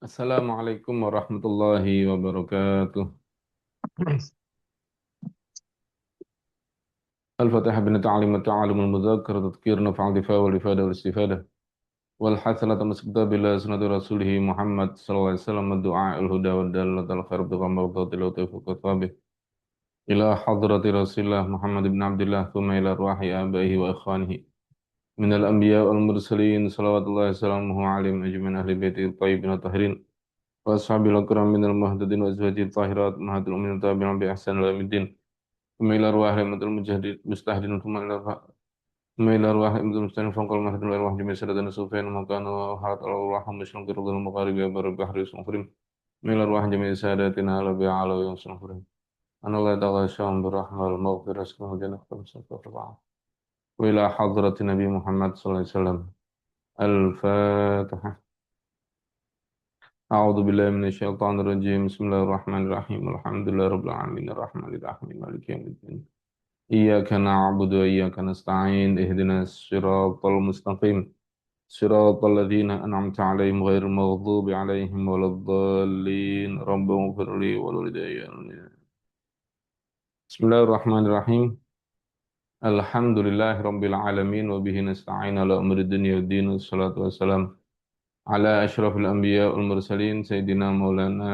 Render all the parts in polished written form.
Assalamualaikum warahmatullahi wabarakatuh. Al-Fatihah bin ta'alim wa ta'alim al-mudhakar tadhkir naf'al difa wal ifada wal istifada wal hasanata masqata bila sunnati rasulihi Muhammad sallallahu alaihi wasallam ad-du'a al-huda wa dalat al-khair bi qamardati wa tawfiq wa thabih ila hadrati rasulillah Muhammad ibn Abdullah thumma ila arwahi abaihi wa ikhwanihi min al-anbiya wal mursalin salawatullahi salamuhu alaihim ajmain ahli baiti at-tayyibin at-tahirin wa ashabil akram min al-muhtadin wa azwaji at-tahirat mahatul mu'minin tabi'in bi ihsan ila yaumiddin. ثم إلى أرواح الأئمة المجتهدين ثم إلى أرواح الأئمة المجتهدين فوق المهد الأرواح جميع سادتنا الصوفيين ومكانوا وحالة الأرواح مشرق الأرض المغارب يا بر البحر يسمخرين من الأرواح جميع سادتنا على بعلى ويسمخرين أنا الله يتغشاهم بالرحمة والمغفرة اسمه جنة خمسة أربعة وإلى حضرة النبي محمد صلى الله عليه وسلم الفاتحة. أعوذ بالله من الشيطان الرجيم بسم الله الرحمن الرحيم الحمد لله رب العالمين الرحمن الرحيم مالك يوم الدين إياك نعبد وإياك نستعين اهدنا الصراط المستقيم صراط الذين أنعمت عليهم غير المغضوب عليهم ولا الضالين رب اغفر لي ولوالدي بسم الله الرحمن الرحيم الحمد لله رب العالمين وبه نستعين على أمر الدنيا والدين والصلاة والسلام على أشرف الأنبياء والمرسلين سيدنا مولانا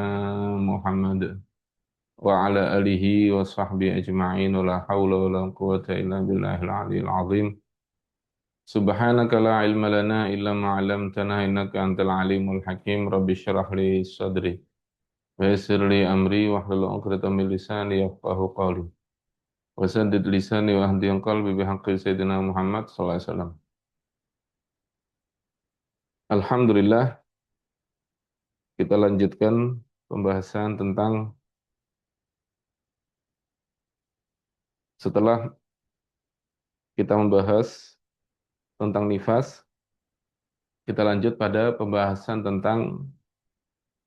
محمد وعلى آله وصحبه أجمعين ولا حول ولا قوة إلا بالله العلي العظيم Subhanaka la ilma lana illa ma 'allamtana innaka antal alimul hakim rabbi shrah li sadri wa yassir li amri wahlul 'uqdatam min lisani yafqahu qawli wa saddid lisani wa hdi qalbi bihaqqi sayyidina Muhammad sallallahu alaihi wasallam. Alhamdulillah, kita lanjutkan pembahasan tentang setelah kita membahas tentang nifas, kita lanjut pada pembahasan tentang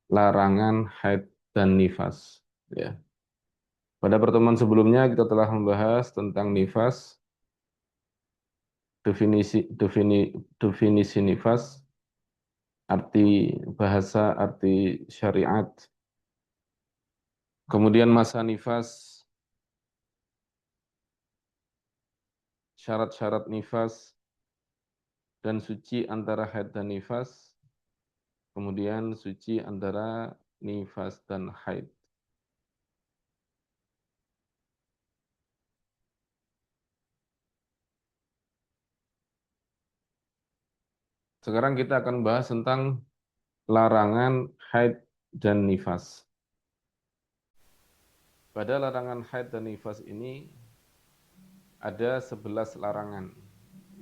larangan haid dan nifas, ya. Pada pertemuan sebelumnya kita telah membahas tentang nifas, definisi nifas, arti bahasa, arti syariat. Kemudian masa nifas, syarat-syarat nifas, dan suci antara haid dan nifas. Kemudian suci antara nifas dan haid. Sekarang kita akan bahas tentang larangan haid dan nifas. Pada larangan haid dan nifas ini ada 11 larangan.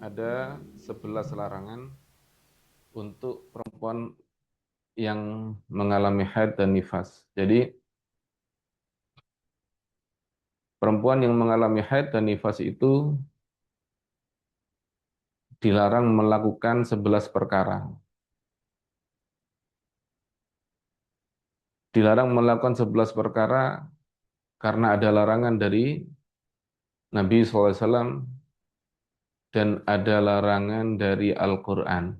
Ada 11 larangan untuk perempuan yang mengalami haid dan nifas. Jadi perempuan yang mengalami haid dan nifas itu dilarang melakukan 11 perkara. Dilarang melakukan 11 perkara karena ada larangan dari Nabi SAW dan ada larangan dari Al-Quran.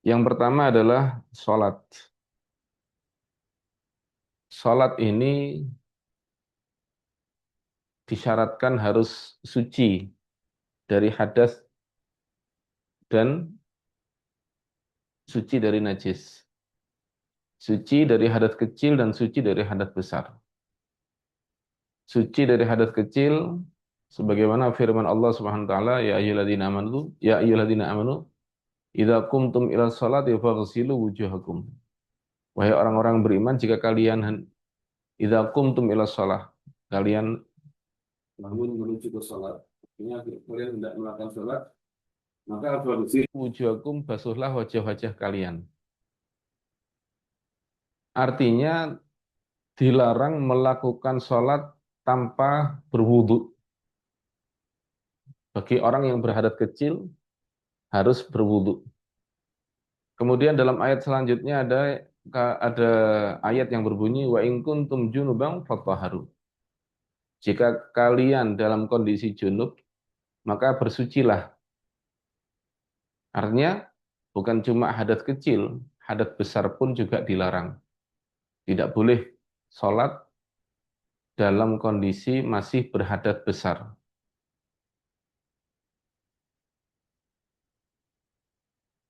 Yang pertama adalah sholat. Sholat ini disyaratkan harus suci dari hadas dan suci dari najis. Suci dari hadas kecil dan suci dari hadas besar. Suci dari hadas kecil sebagaimana firman Allah Subhanahu wa taala, ya ayyuhalladzina amanu idza qumtum ila sholati faghsilu wujuhakum. Wahai orang-orang beriman, jika kalian idza qumtum ila shalah, kalian bangun menuju ke salat. Artinya kalian hendak melakukan salat, maka faghsilu wujuhakum, basuhlah wajah-wajah kalian. Artinya dilarang melakukan sholat tanpa berwudu. Bagi orang yang berhadas kecil harus berwudu. Kemudian dalam ayat selanjutnya ada ayat yang berbunyi wa in kuntum junuban fatahharu. Jika kalian dalam kondisi junub, maka bersucilah. Artinya bukan cuma hadas kecil, hadas besar pun juga dilarang. Tidak boleh sholat dalam kondisi masih berhadas besar.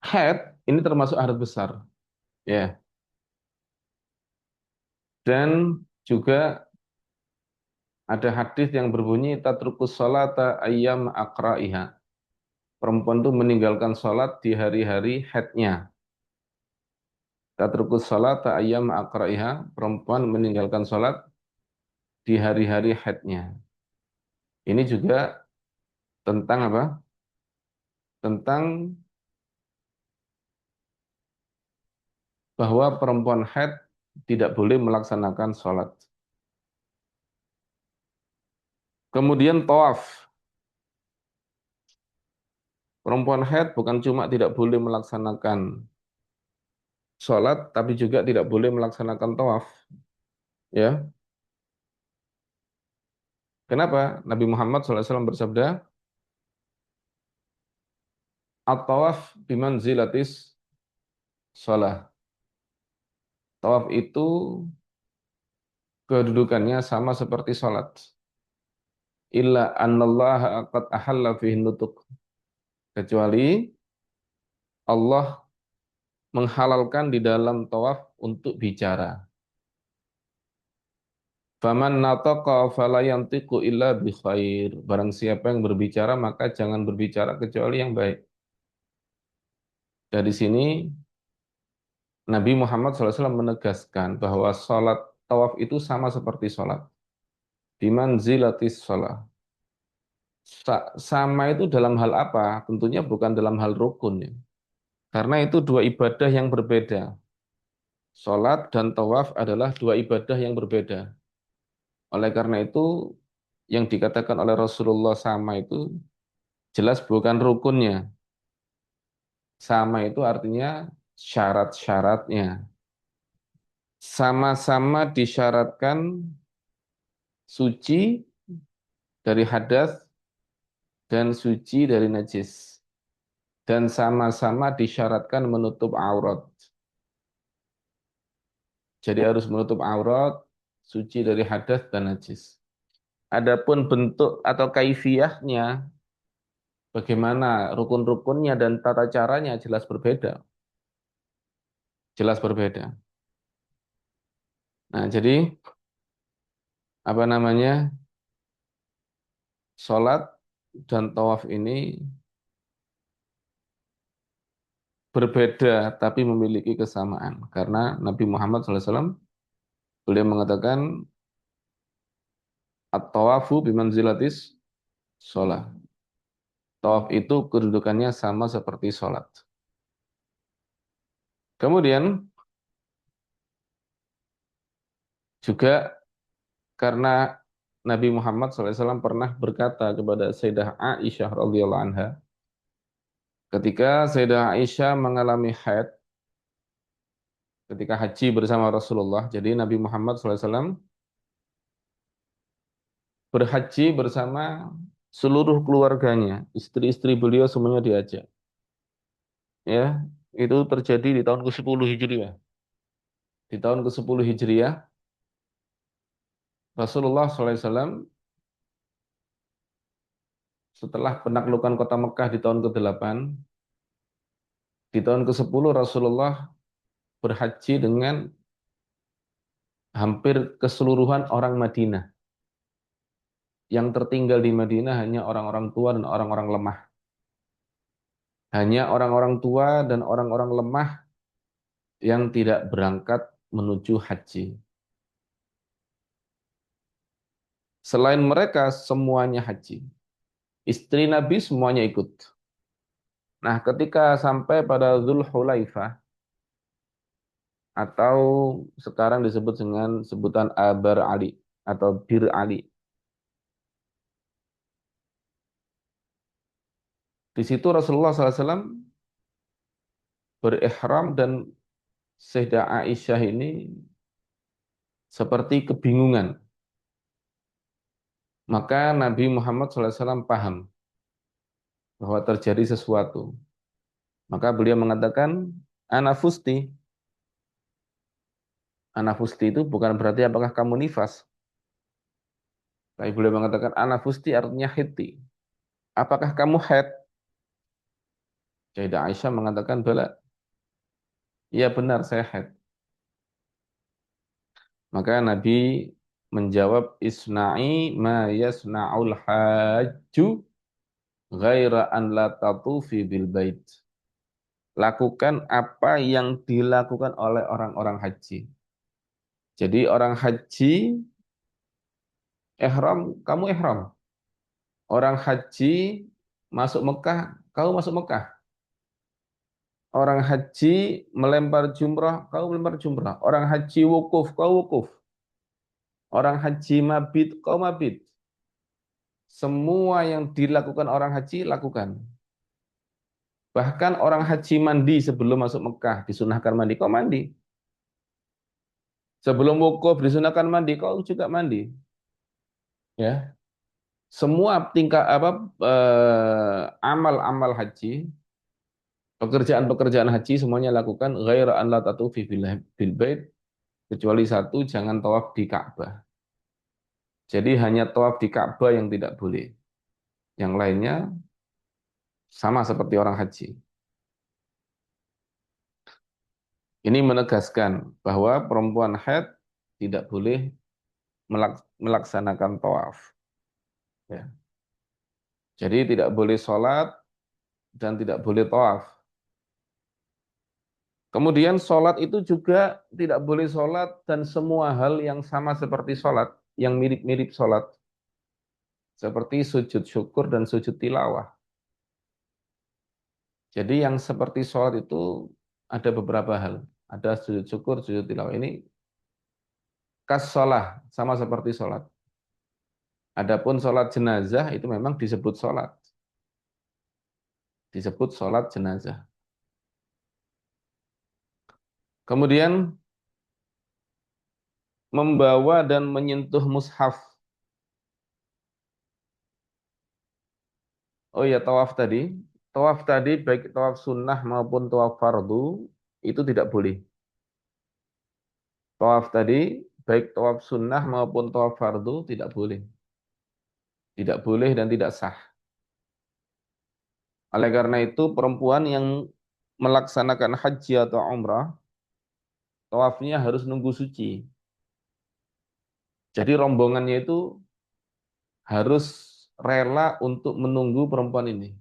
Haid ini termasuk hadas besar, ya. Dan juga ada hadis yang berbunyi tatrukus sholata ayyam aqra'iha. Perempuan itu meninggalkan sholat di hari-hari haidnya. Tatrukus sholata ayyam aqra'iha. Perempuan meninggalkan sholat di hari-hari haidnya. Ini juga tentang apa? Tentang bahwa perempuan haid tidak boleh melaksanakan sholat. Kemudian tawaf. Perempuan haid bukan cuma tidak boleh melaksanakan sholat, tapi juga tidak boleh melaksanakan tawaf. Ya, kenapa? Nabi Muhammad SAW bersabda, at-tawaf bimanzilatis sholat. Tawaf itu kedudukannya sama seperti sholat. Illa annallaha qad ahalla fihi nutuk. Kecuali Allah menghalalkan di dalam tawaf untuk bicara. Faman nataqa fala yantiqu illa bi khair. Barang siapa yang berbicara maka jangan berbicara kecuali yang baik. Dari sini Nabi Muhammad SAW menegaskan bahwa salat tawaf itu sama seperti salat. Bimanzilatis shalah. Sama itu dalam hal apa? Tentunya bukan dalam hal rukun ya. Karena itu dua ibadah yang berbeda. Salat dan tawaf adalah dua ibadah yang berbeda. Oleh karena itu yang dikatakan oleh Rasulullah sama itu jelas bukan rukunnya. Sama itu artinya syarat-syaratnya. Sama-sama disyaratkan suci dari hadas dan suci dari najis. Dan sama-sama disyaratkan menutup aurat. Jadi harus menutup aurat, suci dari hadas dan najis. Adapun bentuk atau kaifiyahnya, bagaimana rukun-rukunnya dan tata caranya jelas berbeda. Jelas berbeda. Nah, jadi apa namanya? Salat dan tawaf ini berbeda tapi memiliki kesamaan karena Nabi Muhammad SAW beliau mengatakan at-tawafu bimanzilatis sholat. Tawaf itu kedudukannya sama seperti sholat. Kemudian juga karena Nabi Muhammad SAW pernah berkata kepada Sayyidah Aisyah radhiyallahu anha, ketika Sayyidah Aisyah mengalami haid ketika haji bersama Rasulullah, jadi Nabi Muhammad SAW berhaji bersama seluruh keluarganya, istri-istri beliau semuanya diajak. Ya, itu terjadi di tahun ke-10 Hijriah. Di tahun ke-10 Hijriah, Rasulullah SAW setelah penaklukan kota Mekah di tahun ke-8, di tahun ke-10 Rasulullah berhaji dengan hampir keseluruhan orang Madinah. Yang tertinggal di Madinah hanya orang-orang tua dan orang-orang lemah. Hanya orang-orang tua dan orang-orang lemah yang tidak berangkat menuju haji. Selain mereka, semuanya haji. Istri Nabi semuanya ikut. Nah, ketika sampai pada Dzulhulaifah, atau sekarang disebut dengan sebutan Abar Ali atau Bir Ali. Di situ Rasulullah SAW berihram dan Sayyidah Aisyah ini seperti kebingungan. Maka Nabi Muhammad SAW paham bahwa terjadi sesuatu. Maka beliau mengatakan, ana fusti. Ana fusti itu bukan berarti apakah kamu nifas. Tapi beliau mengatakan, ana fusti artinya hiti. Apakah kamu haid? Sayyidah Aisyah mengatakan, bala. Iya benar, saya haid. Maka Nabi menjawab, isna'i ma yasna'ul hajju ghaira an la tatufi bil bait. Lakukan apa yang dilakukan oleh orang-orang haji. Jadi orang haji ihram, kamu ihram. Orang haji masuk Mekah, kamu masuk Mekah. Orang haji melempar jumrah, kamu melempar jumrah. Orang haji wukuf, kau wukuf. Orang haji mabit, kau mabit. Semua yang dilakukan orang haji, lakukan. Bahkan orang haji mandi sebelum masuk Mekah, disunahkan mandi, kau mandi. Sebelum wukuf, disunahkan mandi, kau juga mandi. Ya, semua tingkah apa amal-amal haji, pekerjaan-pekerjaan haji semuanya lakukan ghaira an la tatufi bil bait, kecuali satu, jangan tawaf di Ka'bah. Jadi hanya tawaf di Ka'bah yang tidak boleh. Yang lainnya sama seperti orang haji. Ini menegaskan bahwa perempuan haid tidak boleh melaksanakan tawaf. Ya. Jadi tidak boleh sholat dan tidak boleh tawaf. Kemudian sholat itu juga tidak boleh sholat dan semua hal yang sama seperti sholat, yang mirip-mirip sholat. Seperti sujud syukur dan sujud tilawah. Jadi yang seperti sholat itu ada beberapa hal. Ada sujud syukur, sujud tilawah. Ini kas sholah, sama seperti sholat. Adapun sholat jenazah itu memang disebut sholat. Disebut sholat jenazah. Kemudian membawa dan menyentuh mushaf. Oh ya, tawaf tadi. Tawaf tadi baik tawaf sunnah maupun tawaf fardu itu tidak boleh. Tawaf tadi baik tawaf sunnah maupun tawaf fardu tidak boleh. Tidak boleh dan tidak sah. Oleh karena itu perempuan yang melaksanakan haji atau umrah, tawafnya harus nunggu suci. Jadi rombongannya itu harus rela untuk menunggu perempuan ini.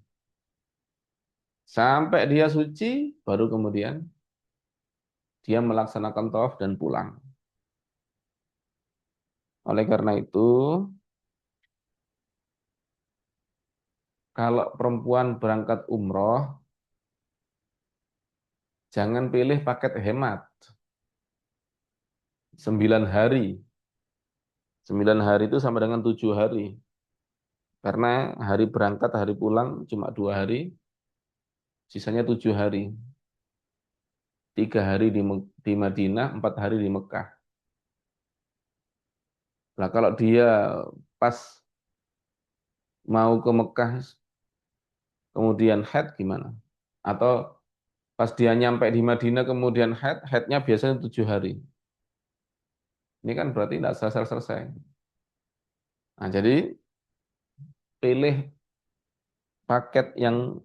Sampai dia suci, baru kemudian dia melaksanakan tawaf dan pulang. Oleh karena itu, kalau perempuan berangkat umroh, jangan pilih paket hemat. 9 hari. 9 hari itu sama dengan 7 hari. Karena hari berangkat, hari pulang cuma 2 hari, sisanya 7 hari. 3 hari di Madinah, 4 hari di Mekah. Nah kalau dia pas mau ke Mekah kemudian haid gimana? Atau pas dia nyampe di Madinah kemudian haid, haidnya biasanya 7 hari. Ini kan berarti tidak selesai-selesai. Nah jadi pilih paket yang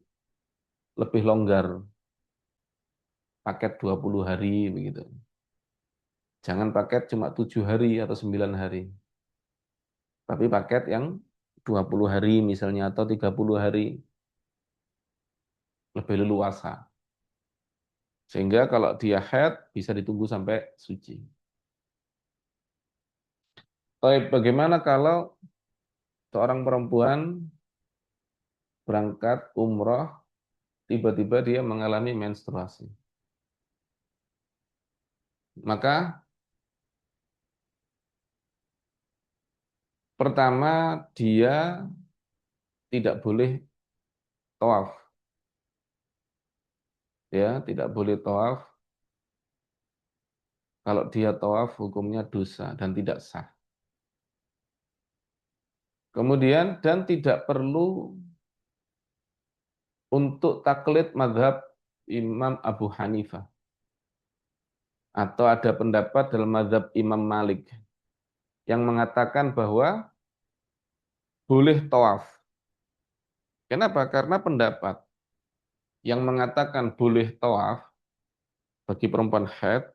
lebih longgar, paket 20 hari begitu. Jangan paket cuma 7 hari atau 9 hari. Tapi paket yang 20 hari misalnya atau 30 hari lebih leluasa. Sehingga kalau dia haid bisa ditunggu sampai suci. Tapi bagaimana kalau seorang perempuan berangkat umroh tiba-tiba dia mengalami menstruasi? Maka pertama dia tidak boleh tawaf. Ya, tidak boleh tawaf. Kalau dia tawaf hukumnya dosa dan tidak sah. Kemudian dan tidak perlu untuk taklid madhab Imam Abu Hanifah. Atau ada pendapat dalam mazhab Imam Malik yang mengatakan bahwa boleh tawaf. Kenapa? Karena pendapat yang mengatakan boleh tawaf bagi perempuan haid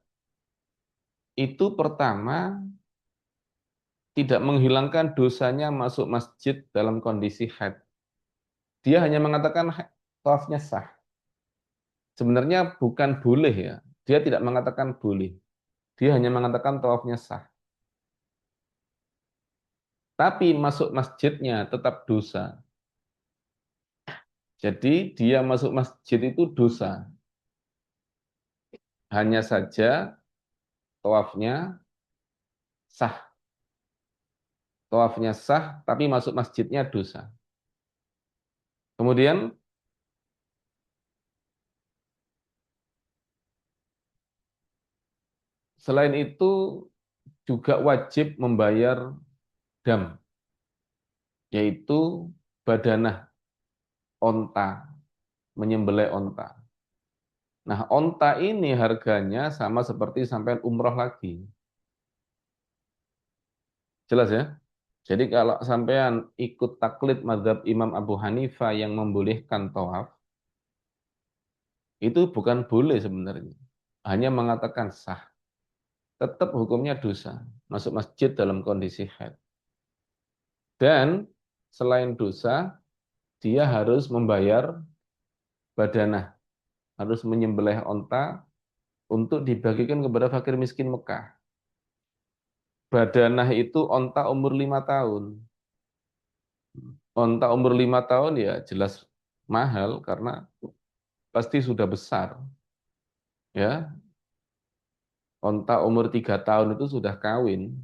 itu pertama tidak menghilangkan dosanya masuk masjid dalam kondisi haid. Dia hanya mengatakan tawafnya sah. Sebenarnya bukan boleh ya. Dia tidak mengatakan boleh. Dia hanya mengatakan tawafnya sah. Tapi masuk masjidnya tetap dosa. Jadi dia masuk masjid itu dosa. Hanya saja tawafnya sah. Tawafnya sah, tapi masuk masjidnya dosa. Kemudian selain itu juga wajib membayar dam, yaitu badanah onta, menyembelih onta. Nah, onta ini harganya sama seperti sampai umroh lagi. Jelas ya? Jadi kalau sampean ikut taklid mazhab Imam Abu Hanifah yang membolehkan tawaf, itu bukan boleh sebenarnya. Hanya mengatakan sah. Tetap hukumnya dosa. Masuk masjid dalam kondisi haid. Dan selain dosa, dia harus membayar badanah. Harus menyembelih onta untuk dibagikan kepada fakir miskin Mekah. Badanah itu onta umur 5 tahun. Onta umur 5 tahun ya jelas mahal karena pasti sudah besar. Ya, onta umur 3 tahun itu sudah kawin.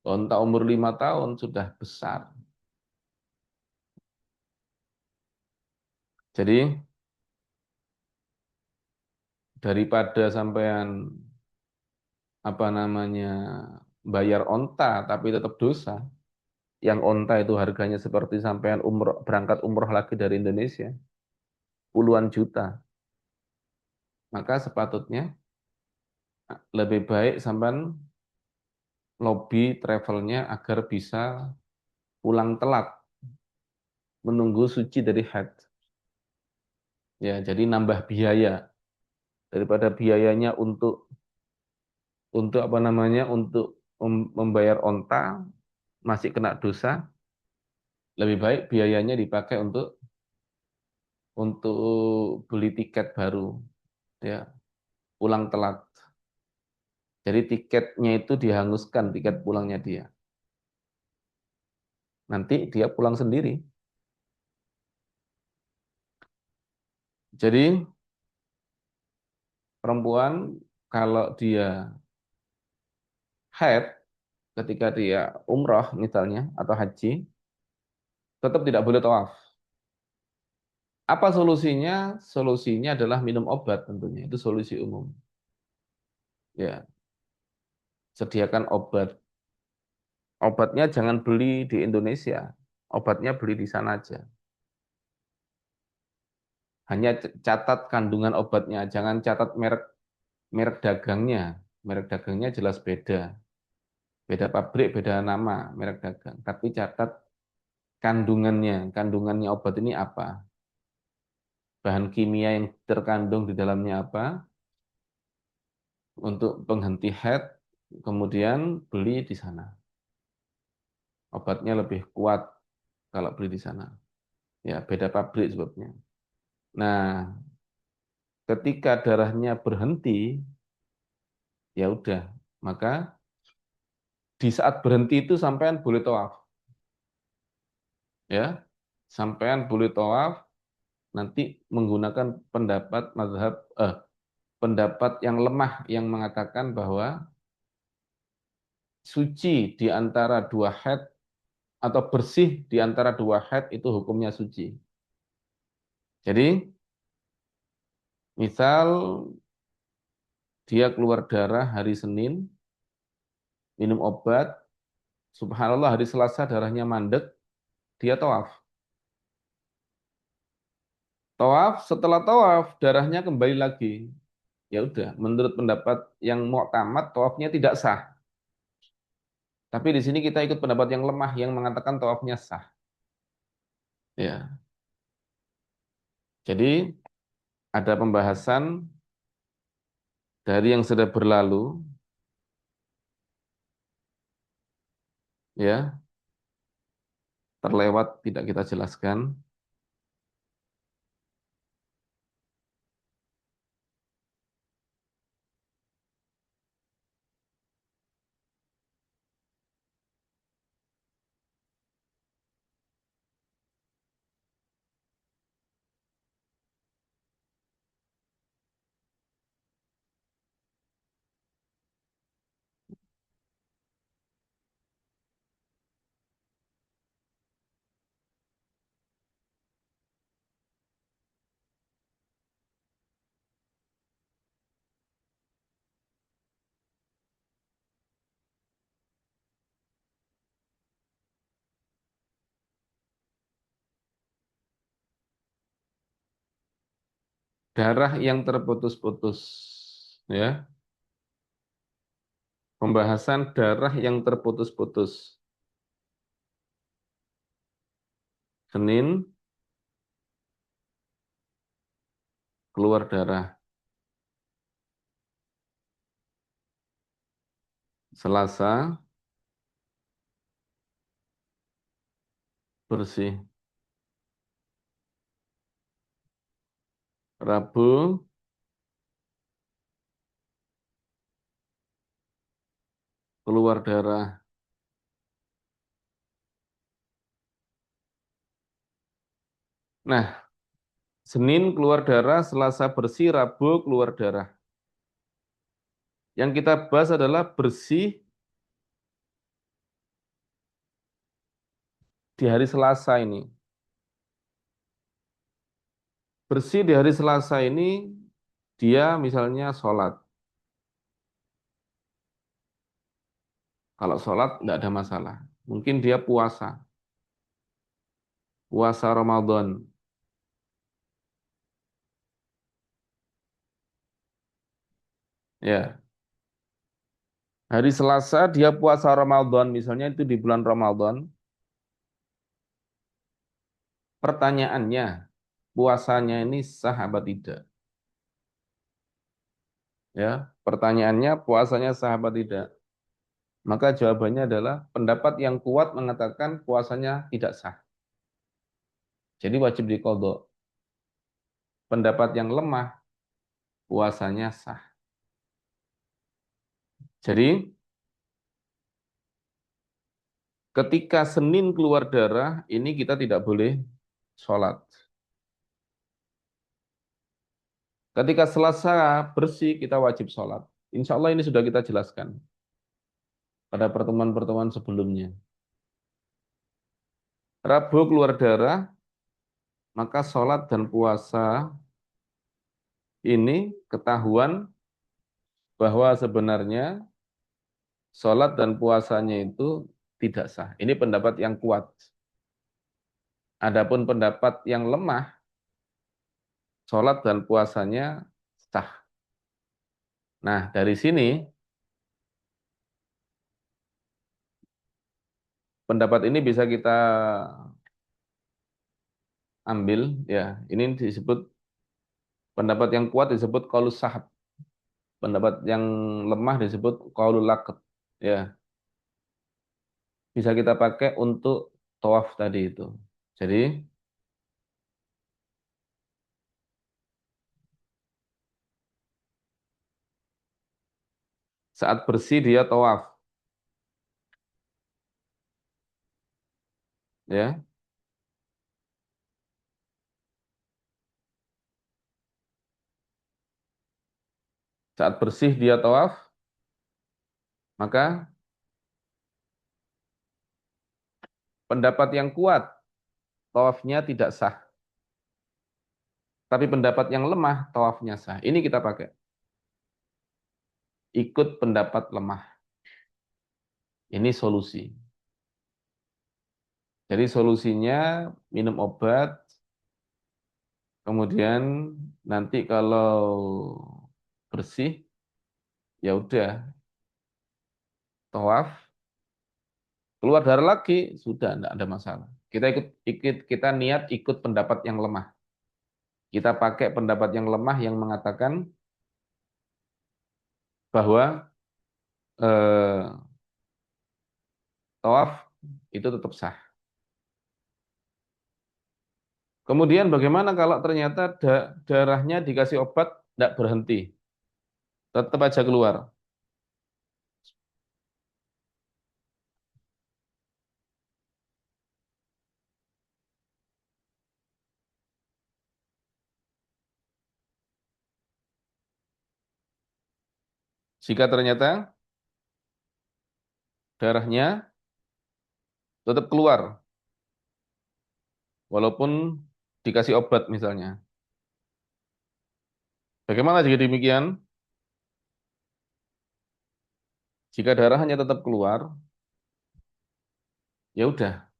Onta umur 5 tahun sudah besar. Jadi daripada sampean apa namanya bayar onta tapi tetap dosa, yang onta itu harganya seperti sampean umroh, berangkat umroh lagi dari Indonesia, puluhan juta, maka sepatutnya lebih baik sampean lobby travelnya agar bisa pulang telat, menunggu suci dari haid. Ya, jadi nambah biaya daripada biayanya untuk apa namanya untuk membayar onta masih kena dosa, lebih baik biayanya dipakai untuk beli tiket baru, ya pulang telat. Jadi tiketnya itu dihanguskan, tiket pulangnya dia. Nanti dia pulang sendiri. Jadi perempuan kalau dia haid ketika dia umroh misalnya atau haji, tetap tidak boleh tawaf. Apa solusinya? Solusinya adalah minum obat tentunya. Itu solusi umum. Ya, sediakan obat. Obatnya jangan beli di Indonesia. Obatnya beli di sana aja. Hanya catat kandungan obatnya, jangan catat merek merek dagangnya. Merek dagangnya jelas beda. Beda pabrik, beda nama, merek dagang. Tapi catat kandungannya. Kandungannya obat ini apa? Bahan kimia yang terkandung di dalamnya apa? Untuk penghenti haid, kemudian beli di sana. Obatnya lebih kuat kalau beli di sana. Ya, beda pabrik sebabnya. Nah, ketika darahnya berhenti, ya udah, maka di saat berhenti itu sampean boleh tawaf, ya. Sampean boleh tawaf nanti menggunakan pendapat yang lemah yang mengatakan bahwa suci di antara dua haid atau bersih di antara dua haid itu hukumnya suci. Jadi, misal dia keluar darah hari Senin, minum obat, subhanallah hari Selasa darahnya mandek, dia tawaf. Tawaf, setelah tawaf darahnya kembali lagi. Ya udah, menurut pendapat yang mu'tamad tawafnya tidak sah. Tapi di sini kita ikut pendapat yang lemah yang mengatakan tawafnya sah. Ya. Jadi ada pembahasan dari yang sudah berlalu, ya, terlewat tidak kita jelaskan. Darah yang terputus-putus, ya. Pembahasan darah yang terputus-putus. Senin keluar darah, Selasa bersih, Rabu keluar darah. Nah, Senin keluar darah, Selasa bersih, Rabu keluar darah. Yang kita bahas adalah bersih di hari Selasa ini. Bersih di hari Selasa ini, dia misalnya sholat. Kalau sholat tidak ada masalah. Mungkin dia puasa, puasa Ramadan. Ya, hari Selasa dia puasa Ramadan, misalnya itu di bulan Ramadan. Pertanyaannya, puasanya ini sah apa tidak? Ya, pertanyaannya puasanya sah apa tidak? Maka jawabannya adalah pendapat yang kuat mengatakan puasanya tidak sah. Jadi wajib diqodho. Pendapat yang lemah puasanya sah. Jadi ketika Senin keluar darah, ini kita tidak boleh sholat. Ketika Selasa bersih, kita wajib sholat. Insya Allah ini sudah kita jelaskan pada pertemuan-pertemuan sebelumnya. Rabu keluar darah, maka sholat dan puasa ini ketahuan bahwa sebenarnya sholat dan puasanya itu tidak sah. Ini pendapat yang kuat. Adapun pendapat yang lemah, sholat dan puasanya sah. Nah, dari sini pendapat ini bisa kita ambil, ya. Ini disebut pendapat yang kuat disebut qaulus sahab. Pendapat yang lemah disebut qaulul laqat. Ya, bisa kita pakai untuk tawaf tadi itu. Jadi, saat bersih dia tawaf, ya. Saat bersih dia tawaf, maka pendapat yang kuat tawafnya tidak sah. Tapi pendapat yang lemah tawafnya sah. Ini kita pakai. Ikut pendapat lemah. Ini solusi. Jadi solusinya minum obat Kemudian nanti kalau bersih, ya udah, tawaf, keluar darah lagi, sudah tidak ada masalah. Kita niat ikut pendapat yang lemah. Kita pakai pendapat yang lemah yang mengatakan bahwa eh, tawaf itu tetap sah. Kemudian bagaimana kalau ternyata darahnya dikasih obat tidak berhenti, tetap aja keluar. Jika ternyata darahnya tetap keluar, walaupun dikasih obat misalnya. Bagaimana jika demikian? Jika darahnya tetap keluar, ya udah.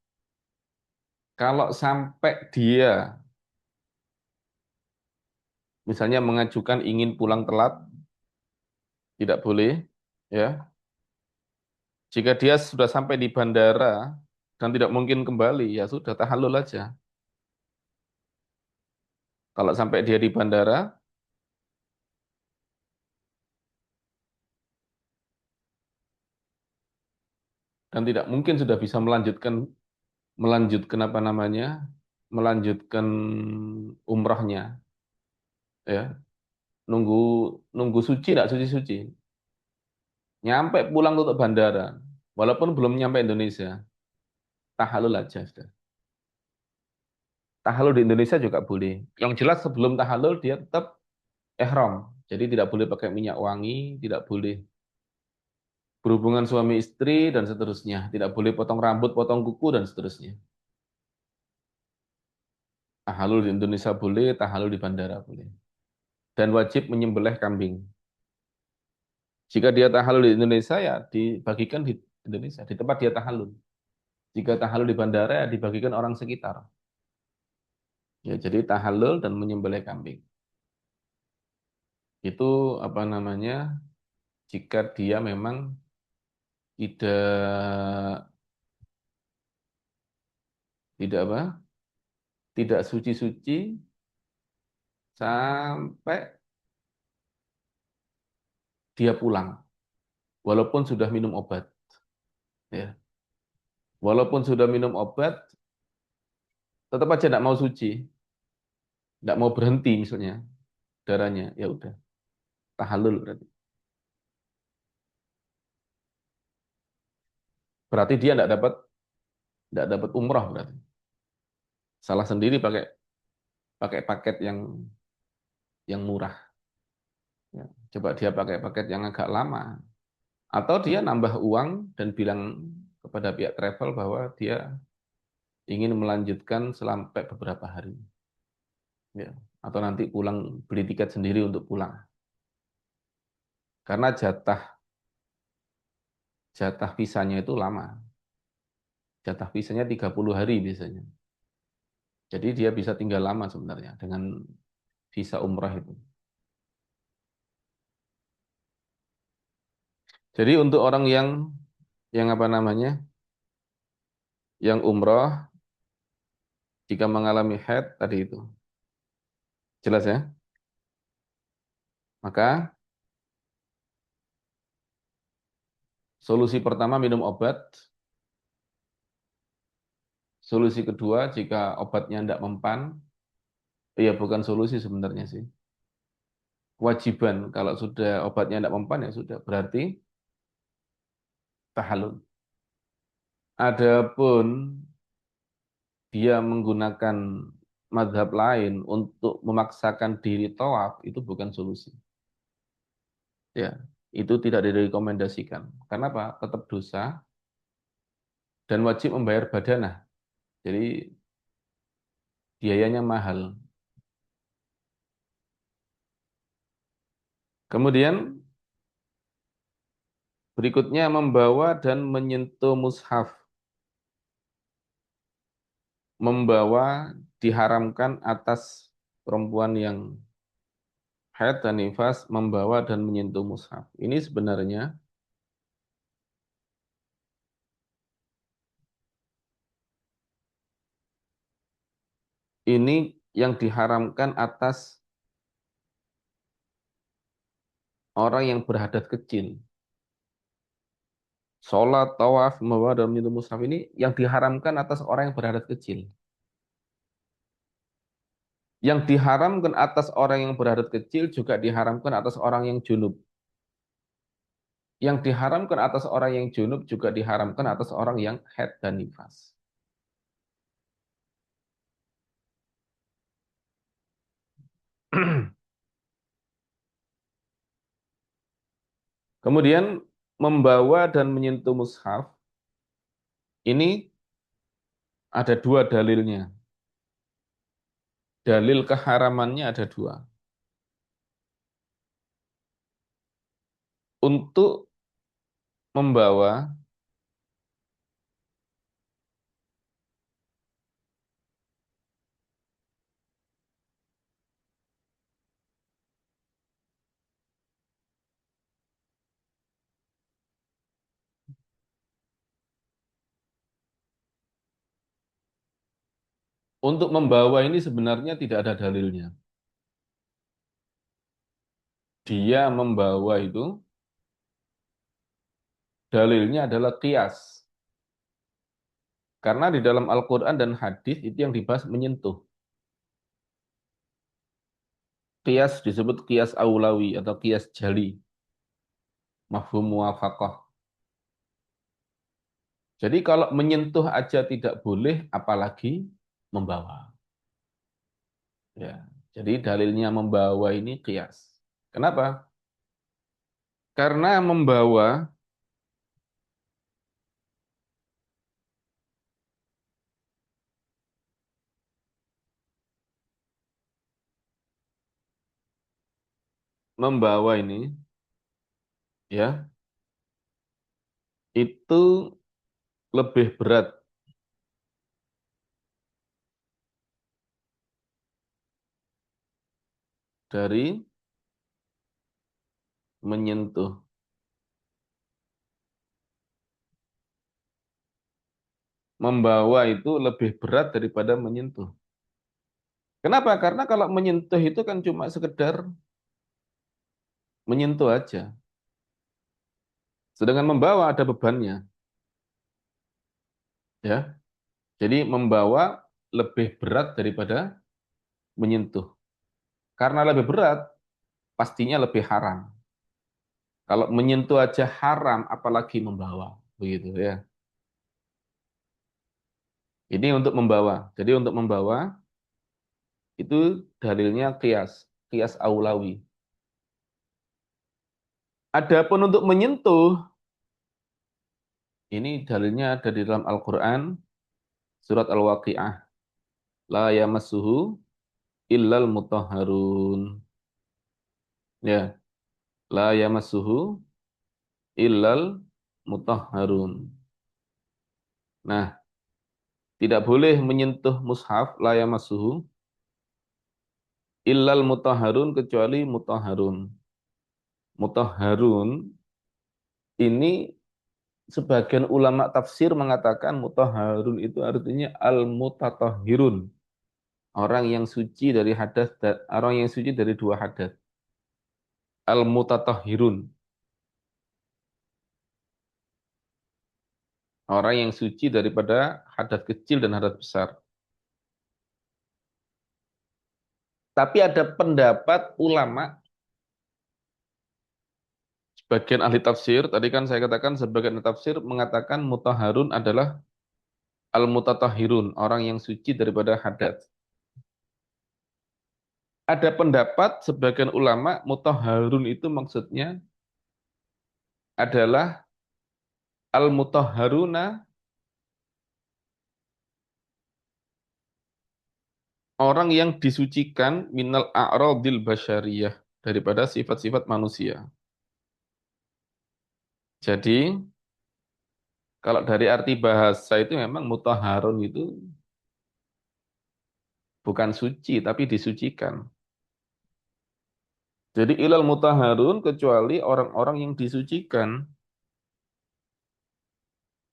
Kalau sampai dia misalnya mengajukan ingin pulang telat, tidak boleh, ya. Jika dia sudah sampai di bandara dan tidak mungkin kembali, ya sudah tahallul aja. Kalau sampai dia di bandara dan tidak mungkin sudah bisa melanjutkan melanjutkan apa namanya? Melanjutkan umrahnya, ya. Nunggu nunggu suci tidak suci-suci. Nyampe pulang tutup bandara, walaupun belum nyampe Indonesia, tahallul aja sudah. Tahallul di Indonesia juga boleh. Yang jelas sebelum tahallul dia tetap ihram. Jadi tidak boleh pakai minyak wangi, tidak boleh berhubungan suami istri dan seterusnya, tidak boleh potong rambut, potong kuku dan seterusnya. Tahallul di Indonesia boleh, tahallul di bandara boleh. Dan wajib menyembelih kambing. Jika dia tahallul di Indonesia ya dibagikan di Indonesia, di tempat dia tahallul. Jika tahallul di bandara ya dibagikan orang sekitar. Ya, jadi tahallul dan menyembelih kambing. Itu apa namanya? Jika dia memang tidak tidak apa? Tidak suci-suci sampai dia pulang, walaupun sudah minum obat. Ya, walaupun sudah minum obat, tetap aja tidak mau suci, tidak mau berhenti misalnya darahnya, ya udah, tahallul berarti. Berarti dia tidak dapat umrah berarti. Salah sendiri pakai pakai paket yang murah. Ya. Coba dia pakai paket yang agak lama, atau dia nambah uang dan bilang kepada pihak travel bahwa dia ingin melanjutkan sampai beberapa hari. Ya. Atau nanti pulang beli tiket sendiri untuk pulang. Karena jatah jatah visanya itu lama. Jatah visanya 30 hari biasanya. Jadi dia bisa tinggal lama sebenarnya dengan visa umrah itu. Jadi untuk orang yang apa namanya? Yang umrah jika mengalami haid tadi itu. Jelas ya? Maka solusi pertama minum obat. Solusi kedua jika obatnya tidak mempan, ya bukan solusi sebenarnya sih. Kewajiban kalau sudah obatnya tidak mempan ya sudah berarti tahallul. Adapun dia menggunakan madhab lain untuk memaksakan diri tawaf itu bukan solusi. Ya, itu tidak direkomendasikan. Karena apa? Tetap dosa dan wajib membayar badanah. Jadi biayanya mahal. Kemudian berikutnya membawa dan menyentuh mushaf. Membawa diharamkan atas perempuan yang haid dan nifas membawa dan menyentuh mushaf. Ini sebenarnya ini yang diharamkan atas orang yang berhadas kecil. Sholat, tawaf, membawa dan menyentuh mushaf ini yang diharamkan atas orang yang berhadas kecil. Yang diharamkan atas orang yang berhadas kecil juga diharamkan atas orang yang junub. Yang diharamkan atas orang yang junub juga diharamkan atas orang yang haid dan nifas. Kemudian membawa dan menyentuh mushaf ini ada dua dalilnya. Dalil keharamannya ada dua. Untuk membawa, untuk membawa ini sebenarnya tidak ada dalilnya. Dia membawa itu dalilnya adalah qiyas. Karena di dalam Al-Quran dan hadis itu yang dibahas menyentuh. Qiyas disebut qiyas aulawi atau qiyas jali. Mafhum muwafaqah. Jadi kalau menyentuh aja tidak boleh, apalagi membawa. Ya. Jadi dalilnya membawa ini qiyas. Kenapa? Karena membawa ini ya itu lebih berat dari menyentuh. Membawa itu lebih berat daripada menyentuh. Kenapa? Karena kalau menyentuh itu kan cuma sekedar menyentuh aja. Sedangkan membawa ada bebannya, ya. Jadi membawa lebih berat daripada menyentuh. Karena lebih berat, pastinya lebih haram. Kalau menyentuh aja haram, apalagi membawa, begitu ya. Ini untuk membawa. Jadi untuk membawa itu dalilnya qiyas, qiyas aulawi. Adapun untuk menyentuh, ini dalilnya ada di dalam Al-Quran, surat Al-Waqi'ah. La yamassuhu illal mutahharun. Ya, la yamassuhu illal mutahharun. Nah, tidak boleh menyentuh mushaf la yamassuhu illal mutahharun kecuali mutahharun. Mutahharun ini sebagian ulama tafsir mengatakan mutahharun itu artinya al-mutatahhirun. Orang yang suci dari hadas, orang yang suci dari dua hadas. Al-mutatahhirun. Orang yang suci daripada hadas kecil dan hadas besar. Tapi ada pendapat ulama, sebagian ahli tafsir, tadi kan saya katakan sebagian ahli tafsir mengatakan mutahharun adalah al-mutatahhirun, orang yang suci daripada hadas. Ada pendapat sebagian ulama mutahharun itu maksudnya adalah al-mutahharuna, orang yang disucikan minal a'radil basyariyah, daripada sifat-sifat manusia. Jadi kalau dari arti bahasa itu memang mutahharun itu bukan suci tapi disucikan. Jadi ilal mutahharun kecuali orang-orang yang disucikan.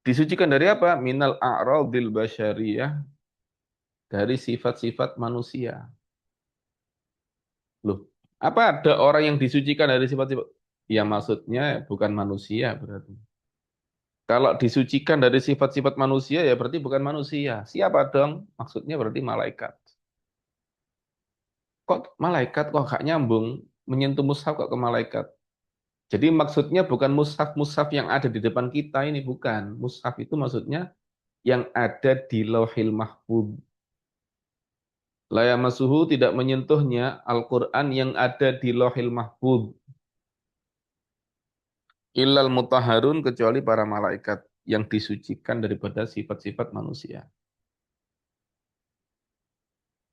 Disucikan dari apa? Minal a'radil basyariyah, dari sifat-sifat manusia. Loh, apa ada orang yang disucikan dari sifat-sifat? Ya maksudnya bukan manusia berarti. Kalau disucikan dari sifat-sifat manusia ya berarti bukan manusia. Siapa dong? Maksudnya berarti malaikat. Kok malaikat kok gak nyambung menyentuh mushaf kok ke malaikat? Jadi maksudnya bukan mushaf-mushaf yang ada di depan kita ini bukan. Mushaf itu maksudnya yang ada di Lauhil Mahfuz. La yamassuhu tidak menyentuhnya Al-Qur'an yang ada di Lauhil Mahfuz. Illal mutahharun kecuali para malaikat yang disucikan daripada sifat-sifat manusia.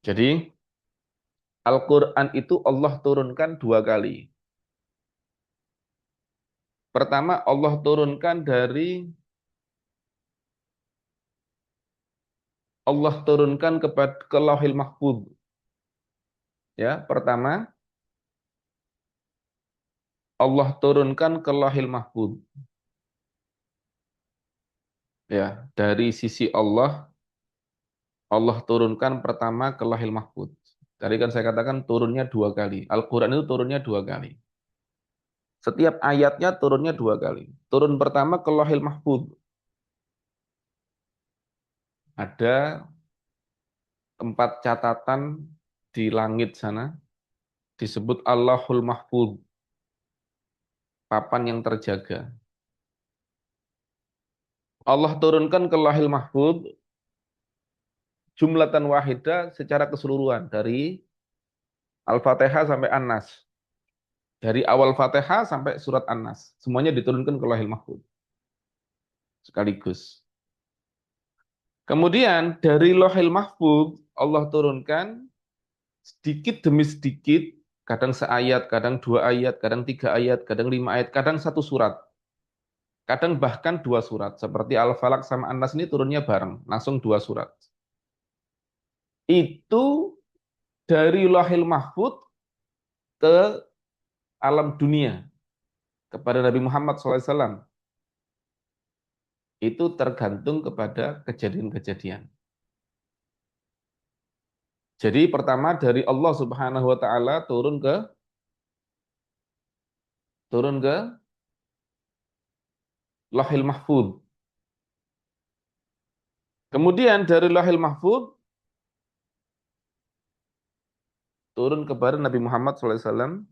Jadi Al-Quran itu Allah turunkan dua kali. Pertama Allah turunkan Allah turunkan ke Lauhil Mahfuz. Ya, pertama Allah turunkan ke Lauhil Mahfuz. Ya, dari sisi Allah, Allah turunkan pertama ke Lauhil Mahfuz. Tadi kan saya katakan turunnya dua kali. Al-Quran itu turunnya dua kali. Setiap ayatnya turunnya dua kali. Turun pertama ke Lauhil Mahfuz. Ada tempat catatan di langit sana disebut Allahul Mahfuz, papan yang terjaga. Allah turunkan ke Lauhil Mahfuz jumlatan wahidah secara keseluruhan dari Al-Fatihah sampai An-Nas. Dari awal Fatihah sampai surat An-Nas. Semuanya diturunkan ke Lauhil Mahfuz sekaligus. Kemudian dari Lauhil Mahfuz Allah turunkan sedikit demi sedikit, kadang seayat, kadang dua ayat, kadang tiga ayat, kadang lima ayat, kadang satu surat. Kadang bahkan dua surat. Seperti Al-Falaq sama An-Nas ini turunnya bareng, langsung dua surat. Itu dari Lauhil Mahfuz ke alam dunia kepada Nabi Muhammad SAW. Itu tergantung kepada kejadian-kejadian. Jadi pertama dari Allah Subhanahu wa taala turun ke Lauhil Mahfuz. Kemudian dari Lauhil Mahfuz turun kepada Nabi Muhammad SAW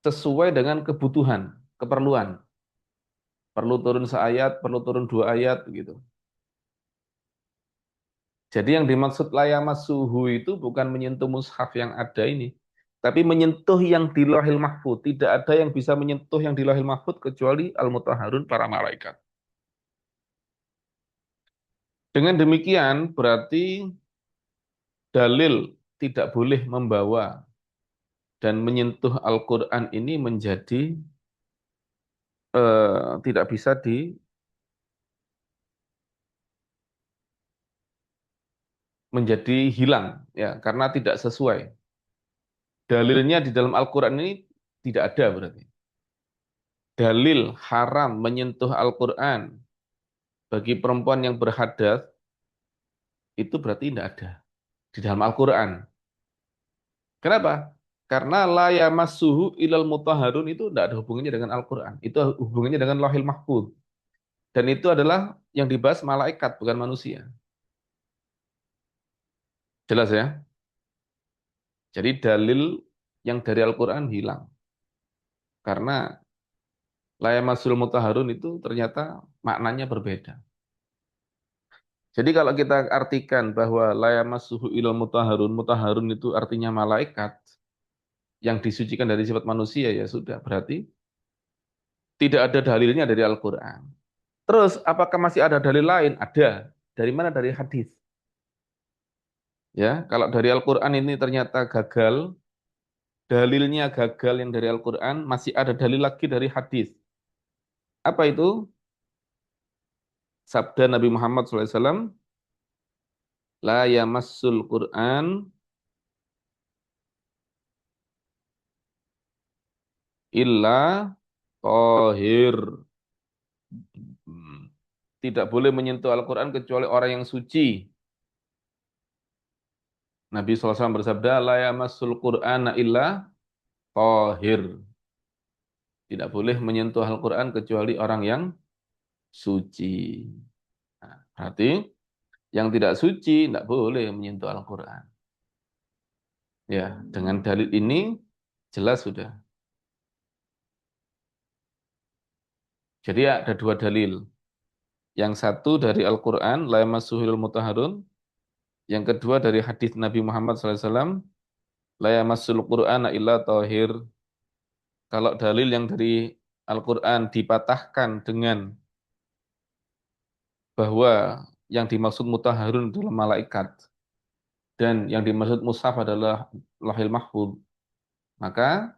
sesuai dengan kebutuhan, keperluan. Perlu turun seayat, perlu turun dua ayat, begitu. Jadi yang dimaksud layamas suhu itu bukan menyentuh mushaf yang ada ini, tapi menyentuh yang di Lauhil Mahfuz. Tidak ada yang bisa menyentuh yang di Lauhil Mahfuz kecuali Al-Mutahharun para malaikat. Dengan demikian berarti dalil tidak boleh membawa dan menyentuh Al-Quran ini tidak bisa menjadi hilang ya karena tidak sesuai. Dalilnya di dalam Al-Quran ini tidak ada berarti. Dalil haram menyentuh Al-Quran bagi perempuan yang berhadas itu berarti tidak ada di dalam Al-Quran. Kenapa? Karena la yamassuhu ilal mutahharun itu tidak ada hubungannya dengan Al-Quran. Itu hubungannya dengan Lauhil Mahfuz. Dan itu adalah yang dibahas malaikat, bukan manusia. Jelas ya? Jadi dalil yang dari Al-Quran hilang. Karena la yamassul mutahharun itu ternyata maknanya berbeda. Jadi kalau kita artikan bahwa la yamassuhu ilal mutahharun, mutahharun itu artinya malaikat yang disucikan dari sifat manusia, ya sudah. Berarti tidak ada dalilnya dari Al-Quran. Terus, apakah masih ada dalil lain? Ada. Dari mana? Dari hadis. Ya, kalau dari Al-Quran ini ternyata gagal, dalilnya gagal yang dari Al-Quran, masih ada dalil lagi dari hadis. Apa itu? Sabda Nabi Muhammad SAW, La yamassul Qur'an illa tohir. Hmm. Tidak boleh menyentuh Al-Quran kecuali orang yang suci. Nabi SAW bersabda, la yamassul Qur'ana illa tohir. Tidak boleh menyentuh Al-Quran kecuali orang yang suci. Nah, berarti yang tidak suci tidak boleh menyentuh Al-Quran. Ya, dengan dalil ini jelas sudah. Jadi ada dua dalil. Yang satu dari Al-Quran, la yamassuhul mutahharun. Yang kedua dari hadis Nabi Muhammad SAW, la yamassul Qur'ana illa tahir. Kalau dalil yang dari Al-Quran dipatahkan dengan bahwa yang dimaksud mutahharun adalah malaikat dan yang dimaksud mushaf adalah lahil mahfud, maka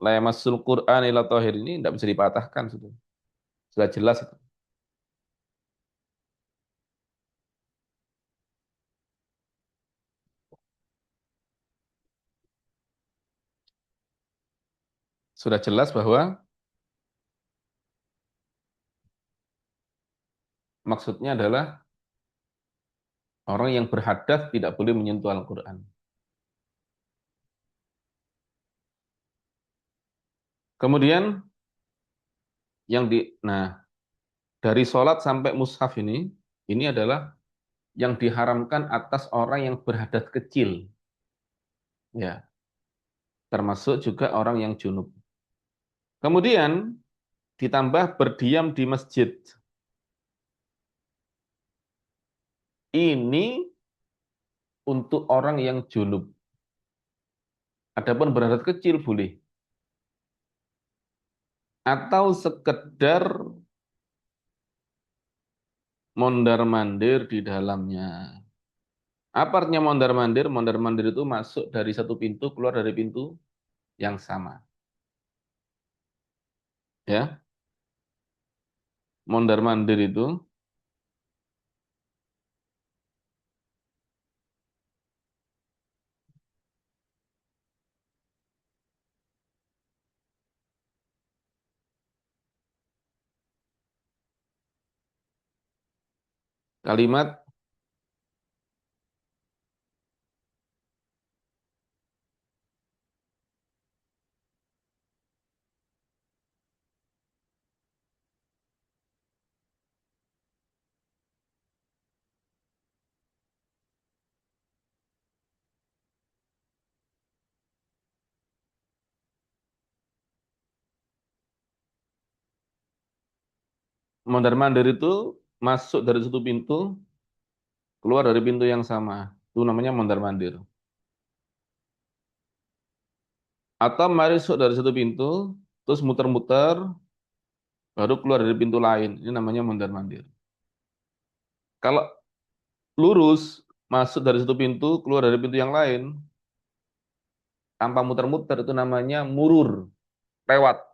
la yamassul Qur'an illa tahir ini tidak bisa dipatahkan sudah. Sudah jelas itu. Sudah jelas bahwa maksudnya adalah orang yang berhadas tidak boleh menyentuh Al-Quran. Kemudian nah, dari sholat sampai mushaf ini adalah yang diharamkan atas orang yang berhadas kecil, ya, termasuk juga orang yang junub. Kemudian ditambah berdiam di masjid. Ini untuk orang yang junub. Adapun berhadas kecil boleh. Atau sekedar mondar-mandir di dalamnya. Apa artinya mondar-mandir? Mondar-mandir itu masuk dari satu pintu, keluar dari pintu yang sama. Ya, mondar-mandir itu kalimat mondar-mandir itu masuk dari satu pintu, keluar dari pintu yang sama. Itu namanya mondar-mandir. Atau masuk dari satu pintu, terus muter-muter, baru keluar dari pintu lain. Ini namanya mondar-mandir. Kalau lurus, masuk dari satu pintu, keluar dari pintu yang lain, tanpa muter-muter, itu namanya murur, lewat.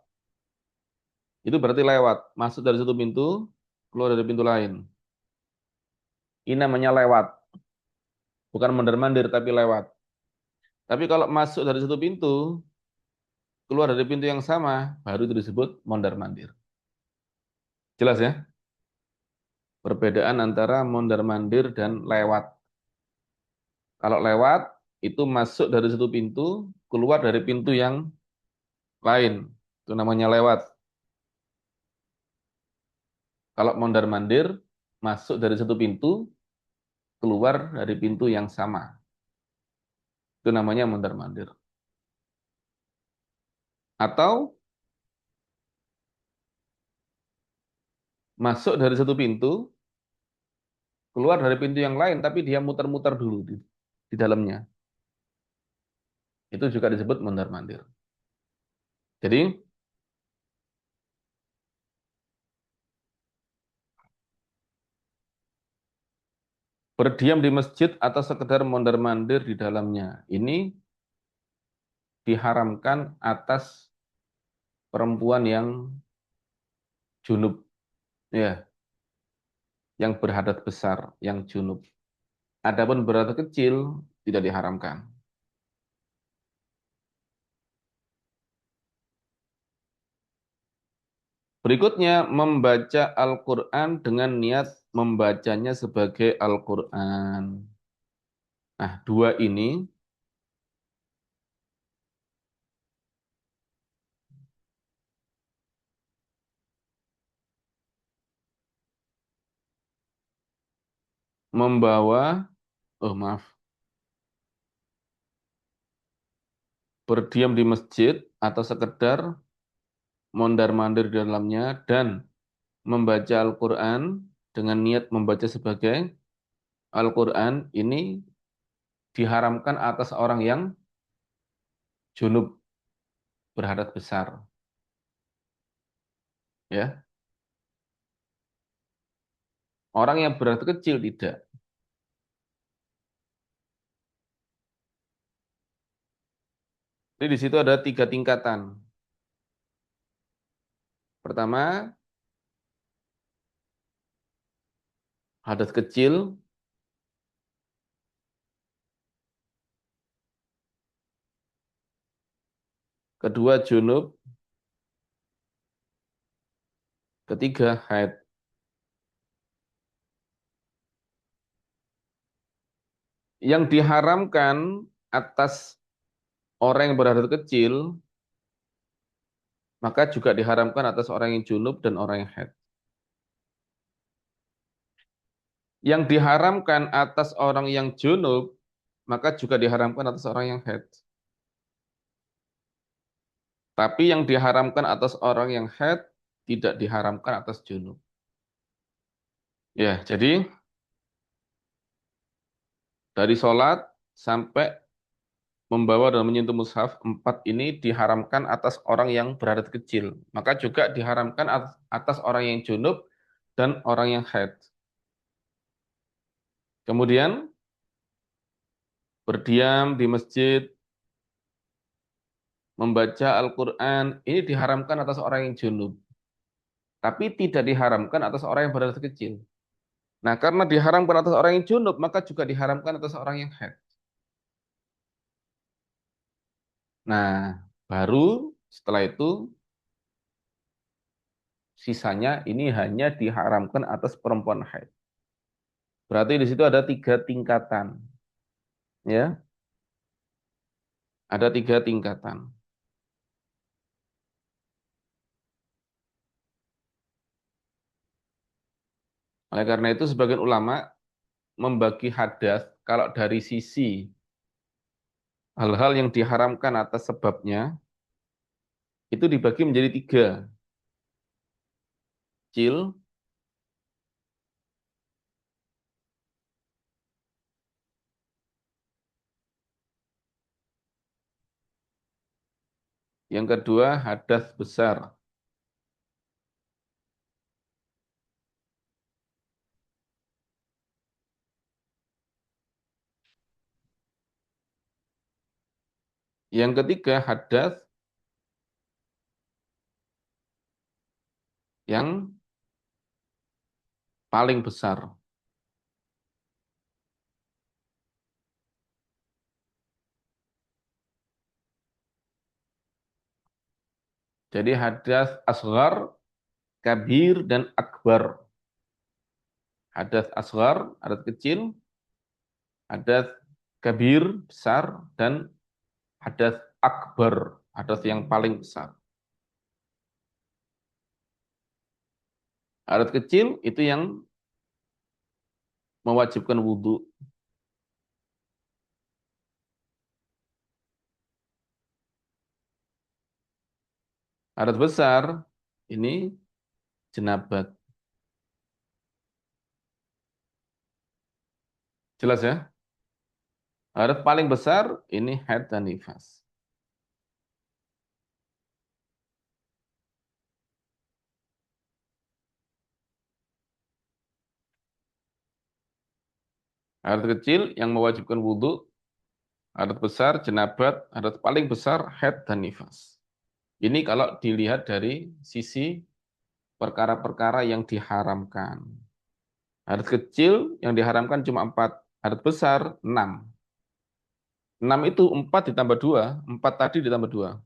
Itu berarti lewat. Masuk dari satu pintu, keluar dari pintu lain. Ini namanya lewat. Bukan mondar-mandir, tapi lewat. Tapi kalau masuk dari satu pintu, keluar dari pintu yang sama, baru itu disebut mondar-mandir. Jelas ya? Perbedaan antara mondar-mandir dan lewat. Kalau lewat, itu masuk dari satu pintu, keluar dari pintu yang lain. Itu namanya lewat. Kalau mondar-mandir, masuk dari satu pintu, keluar dari pintu yang sama. Itu namanya mondar-mandir. Atau masuk dari satu pintu, keluar dari pintu yang lain, tapi dia muter-muter dulu di dalamnya. Itu juga disebut mondar-mandir. Jadi, berdiam di masjid atau sekedar mondar-mandir di dalamnya. Ini diharamkan atas perempuan yang junub, ya, yang berhadat besar, yang junub. Adapun berhadas kecil tidak diharamkan. Berikutnya, membaca Al-Quran dengan niat membacanya sebagai Al-Quran. Nah, dua ini membawa, oh maaf, berdiam di masjid atau sekedar mondar-mandir di dalamnya dan membaca Al-Quran dengan niat membaca sebagai Al-Quran ini diharamkan atas orang yang junub berhadas besar. Ya, orang yang berhadas kecil tidak. Jadi di situ ada tiga tingkatan. Pertama, hadas kecil. Kedua, junub. Ketiga, haid. Yang diharamkan atas orang yang berhadas kecil, maka juga diharamkan atas orang yang junub dan orang yang haid. Yang diharamkan atas orang yang junub, maka juga diharamkan atas orang yang haid. Tapi yang diharamkan atas orang yang haid, tidak diharamkan atas junub. Ya, jadi dari sholat sampai membawa dan menyentuh mushaf, empat ini diharamkan atas orang yang berhadas kecil. Maka juga diharamkan atas orang yang junub dan orang yang haid. Kemudian berdiam di masjid, membaca Al-Quran, ini diharamkan atas orang yang junub. Tapi tidak diharamkan atas orang yang berhadas kecil. Nah, karena diharamkan atas orang yang junub, maka juga diharamkan atas orang yang haid. Nah, baru setelah itu sisanya ini hanya diharamkan atas perempuan haid. Berarti di situ ada tiga tingkatan, ya, ada tiga tingkatan. Oleh karena itu, sebagian ulama membagi hadas kalau dari sisi hal-hal yang diharamkan atas sebabnya itu dibagi menjadi tiga, kecil, yang kedua hadas besar, yang ketiga hadas yang paling besar. Jadi hadas asghar, kabir, dan akbar. Hadas asghar, hadas kecil, hadas kabir, besar, dan hadas akbar, hadas yang paling besar. Hadas kecil itu yang mewajibkan wudhu. Hadas besar ini jenabat. Jelas ya? Hadas paling besar ini haid dan nifas. Hadas kecil yang mewajibkan wudhu, hadas besar jenabat, hadas paling besar haid dan nifas. Ini kalau dilihat dari sisi perkara-perkara yang diharamkan. Hadas kecil yang diharamkan cuma empat. Adat besar 6. 6 itu 4 ditambah 2, 4 tadi ditambah 2.